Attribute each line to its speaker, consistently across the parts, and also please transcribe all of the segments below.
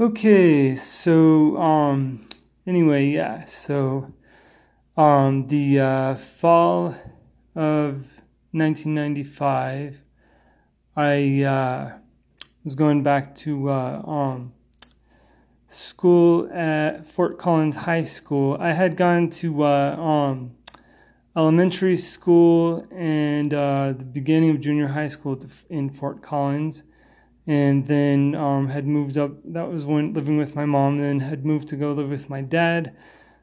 Speaker 1: Okay, so anyway, yeah, so the fall of 1995, I was going back to school at Fort Collins High School. I had gone to elementary school and the beginning of junior high school in Fort Collins, and then had moved up. That was when living with my mom. Then had moved to go live with my dad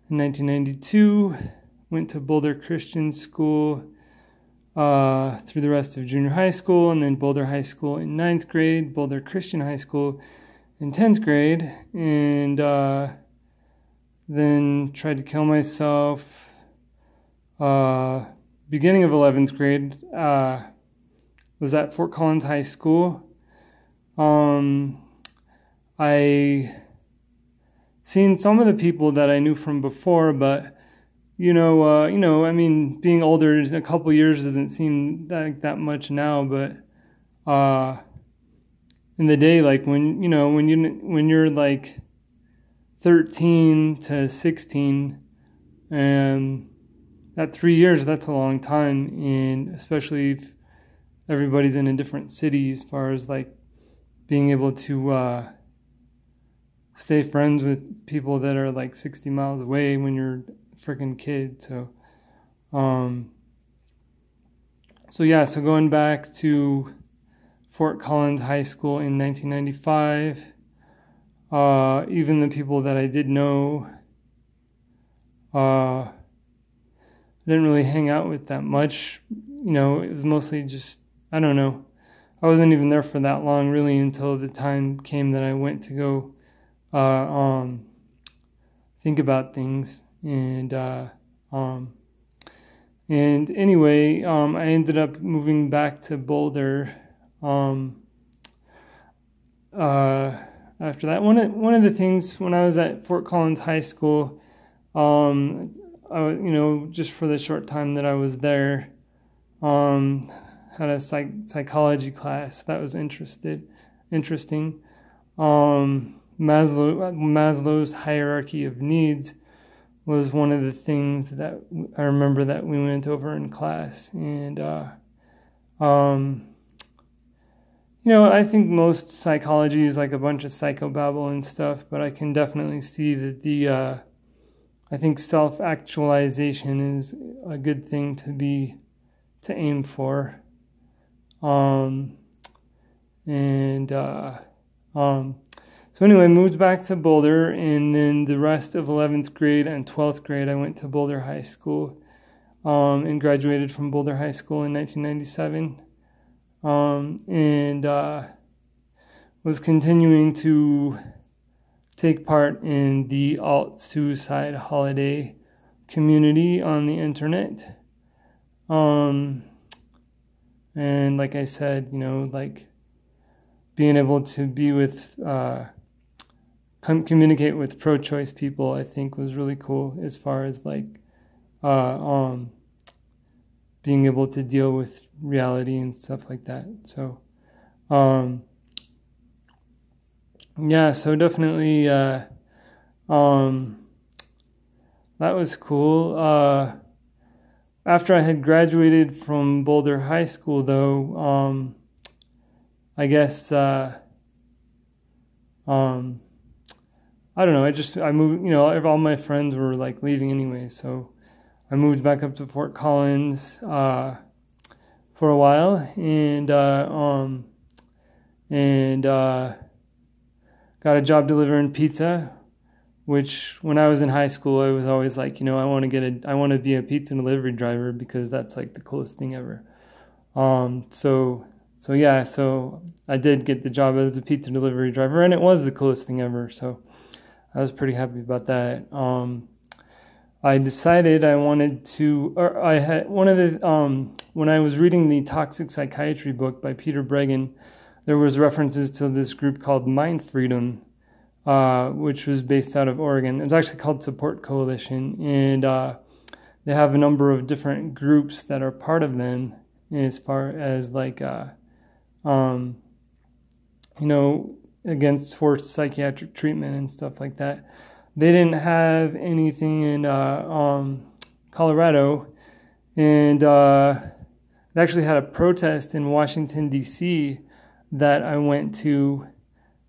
Speaker 1: in 1992. Went to Boulder Christian School through the rest of junior high school, and then Boulder High School in 9th grade, Boulder Christian High School in 10th grade, and then tried to kill myself beginning of 11th grade. Was at Fort Collins High School. I seen some of the people that I knew from before, but I mean, being older in a couple years doesn't seem that much now, but in the day, like when you're like 13 to 16, and that 3 years, that's a long time, and especially if everybody's in a different city, as far as like being able to stay friends with people that are like 60 miles away when you're a freaking kid. So so going back to Fort Collins High School in 1995, even the people that I did know, didn't really hang out with that much. It was mostly just, I don't know. I wasn't even there for that long, really, until the time came that I went to go think about things. And anyway, I ended up moving back to Boulder after that. One of the things when I was at Fort Collins High School, just for the short time that I was there, had a psychology class that was interesting. Maslow's hierarchy of needs was one of the things that I remember that we went over in class, and I think most psychology is like a bunch of psychobabble and stuff, but I can definitely see that I think self-actualization is a good thing to aim for. So anyway, moved back to Boulder, and then the rest of 11th grade and 12th grade, I went to Boulder High School, and graduated from Boulder High School in 1997, and was continuing to take part in the alt-suicide holiday community on the internet. And like I said, like being able to be with, communicate with pro-choice people, I think was really cool, as far as like, being able to deal with reality and stuff like that. So, so definitely, that was cool. After I had graduated from Boulder High School, though, I guess, I don't know, I moved, all my friends were like leaving anyway, so I moved back up to Fort Collins, for a while, and got a job delivering pizza, which when I was in high school, I was always like, I want to be a pizza delivery driver, because that's like the coolest thing ever. So I did get the job as a pizza delivery driver, and it was the coolest thing ever. So I was pretty happy about that. I decided I wanted to, or I had one of the, when I was reading the Toxic Psychiatry book by Peter Breggin, there was references to this group called Mind Freedom, which was based out of Oregon. It's actually called Support Coalition, and they have a number of different groups that are part of them, as far as like, against forced psychiatric treatment and stuff like that. They didn't have anything in Colorado, and they actually had a protest in Washington, D.C. that I went to.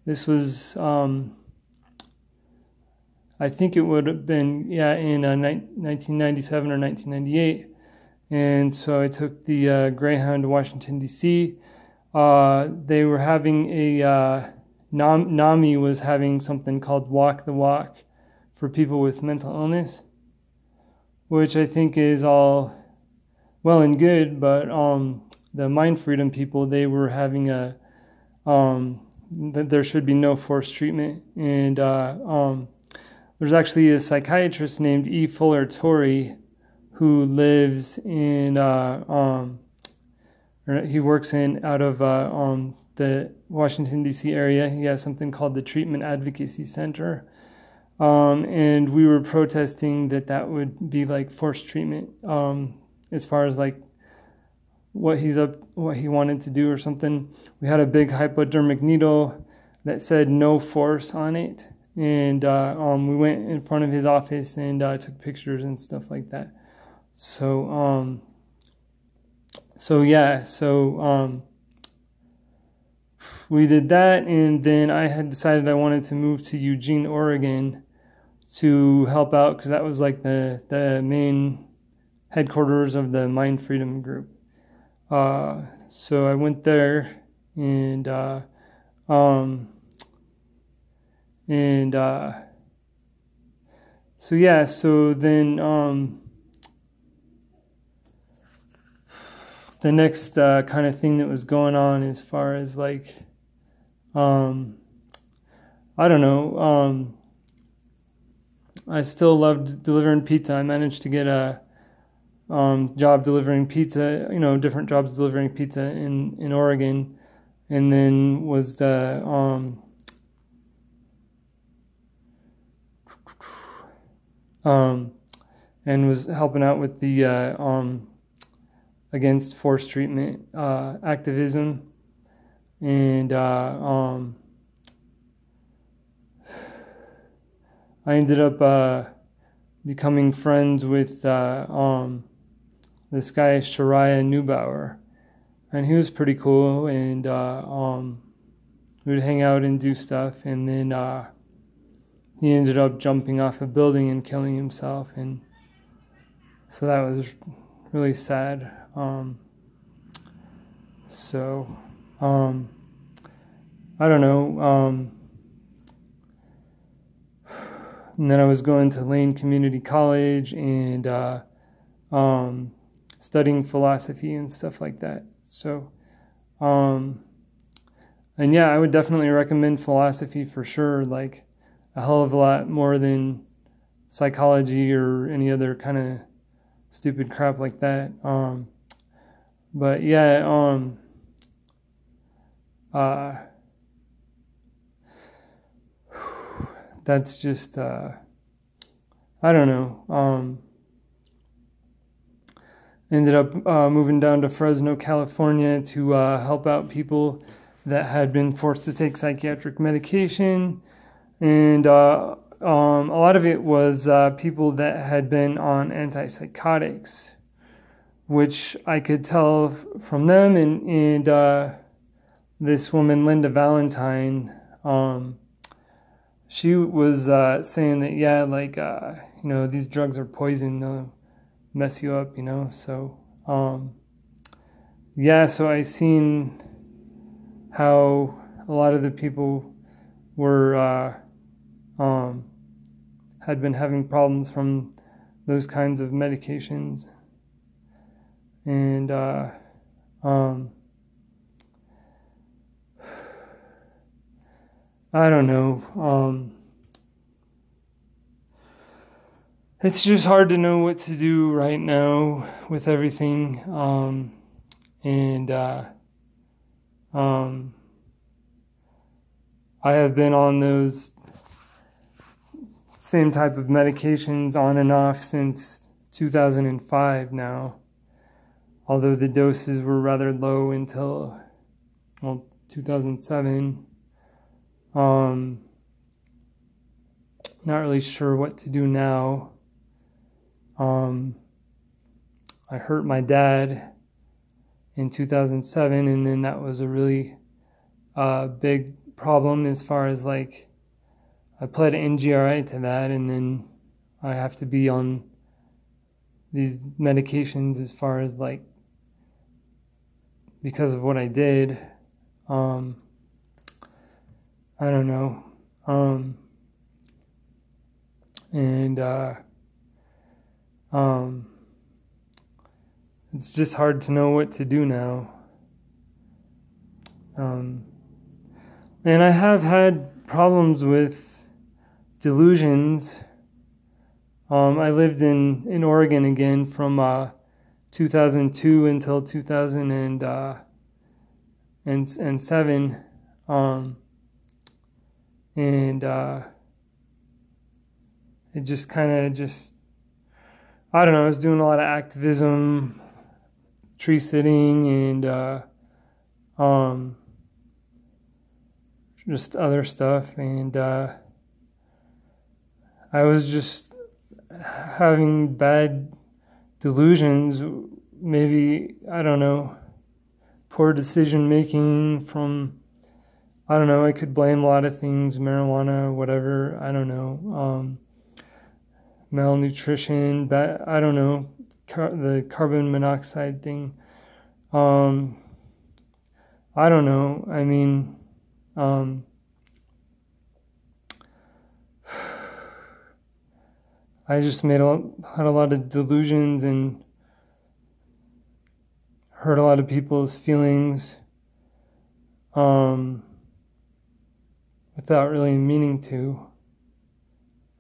Speaker 1: This was, I think it would have been, in 1997 or 1998. And so I took the Greyhound to Washington, D.C. They were having NAMI was having something called Walk the Walk for people with mental illness, which I think is all well and good, but the Mind Freedom people, they were having that there should be no forced treatment. And there's actually a psychiatrist named E. Fuller Torrey who lives in, he works out of the Washington, D.C. area. He has something called the Treatment Advocacy Center. And we were protesting that would be like forced treatment, as far as like what he wanted to do or something. We had a big hypodermic needle that said no force on it. And we went in front of his office and took pictures and stuff like that. So we did that, and then I had decided I wanted to move to Eugene, Oregon to help out, because that was like the main headquarters of the Mind Freedom group. So I went there, and so then the next kind of thing that was going on as far as like, I don't know, I still loved delivering pizza. I managed to get a job delivering pizza, different jobs delivering pizza in Oregon, and then was the and was helping out with the against forced treatment activism, and I ended up becoming friends with this guy Shariah Neubauer, and he was pretty cool, and we would hang out and do stuff, and then he ended up jumping off a building and killing himself, and so that was really sad. I don't know. And then I was going to Lane Community College and studying philosophy and stuff like that. So, and yeah, I would definitely recommend philosophy for sure, like a hell of a lot more than psychology or any other kind of stupid crap like that. But yeah, that's just, I don't know. Ended up moving down to Fresno, California to help out people that had been forced to take psychiatric medication. And a lot of it was people that had been on antipsychotics, which I could tell from them. And this woman, Linda Valentine, she was saying that, yeah, like, these drugs are poison, they'll mess you up, so, so I seen how a lot of the people were, had been having problems from those kinds of medications, and, I don't know. It's just hard to know what to do right now with everything. I have been on those same type of medications on and off since 2005 now. Although the doses were rather low until, 2007. Not really sure what to do now. I hurt my dad in 2007, and then that was a really big problem as far as like I pled NGRI to that, and then I have to be on these medications as far as like because of what I did. I don't know. It's just hard to know what to do now. And I have had problems with delusions. I lived in Oregon again from 2002 until 2007. It just kind of I don't know, I was doing a lot of activism, tree sitting, and just other stuff, and I was just having bad delusions, maybe, I don't know, poor decision making from, I don't know, I could blame a lot of things, marijuana, whatever, I don't know, malnutrition, I don't know, the carbon monoxide thing, I don't know, I mean, I just had a lot of delusions and hurt a lot of people's feelings without really meaning to.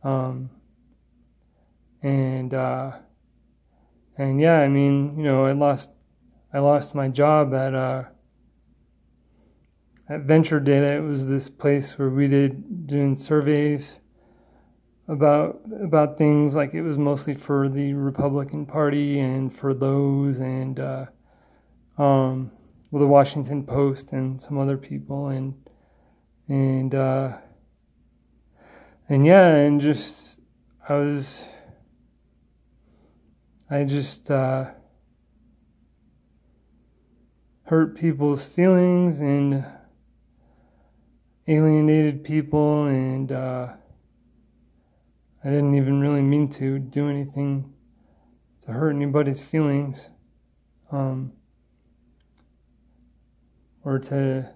Speaker 1: And yeah, I mean, you know, I lost my job at Venture Data. It was this place where we doing surveys about things, like it was mostly for the Republican Party and for Lowe's and the Washington Post and some other people and yeah, and just I just hurt people's feelings and alienated people, and I didn't even really mean to do anything to hurt anybody's feelings, or to,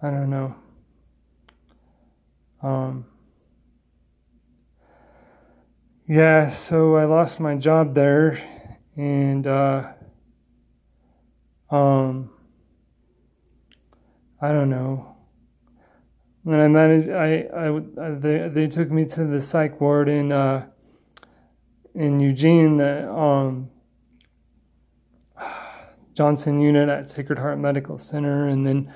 Speaker 1: I don't know, yeah, so I lost my job there, and I don't know. When I managed, they took me to the psych ward in Eugene, the Johnson unit at Sacred Heart Medical Center, and then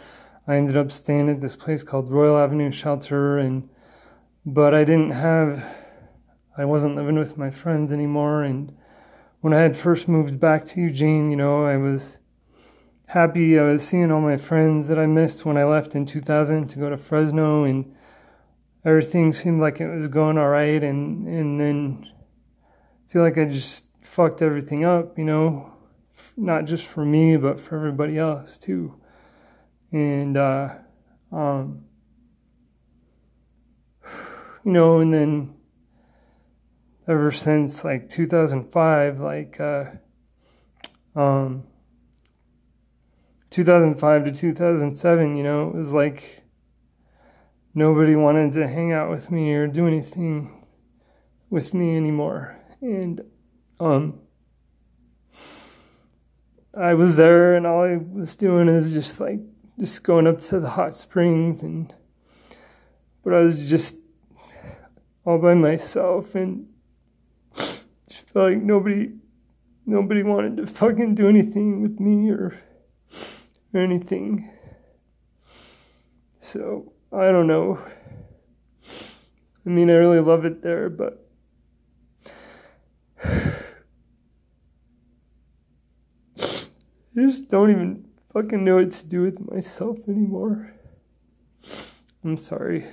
Speaker 1: I ended up staying at this place called Royal Avenue Shelter, but I wasn't living with my friends anymore, and when I had first moved back to Eugene, you know, I was happy. I was seeing all my friends that I missed when I left in 2000 to go to Fresno, and everything seemed like it was going all right, and then I feel like I just fucked everything up, you know, not just for me, but for everybody else too. And, you know, and then ever since like 2005, 2005 to 2007, you know, it was like nobody wanted to hang out with me or do anything with me anymore. And I was there, and all I was doing is just going up to the hot springs, but I was just all by myself, and just felt like nobody wanted to fucking do anything with me or anything. So I don't know. I mean, I really love it there, but I just don't even fucking know what to do with myself anymore. I'm sorry.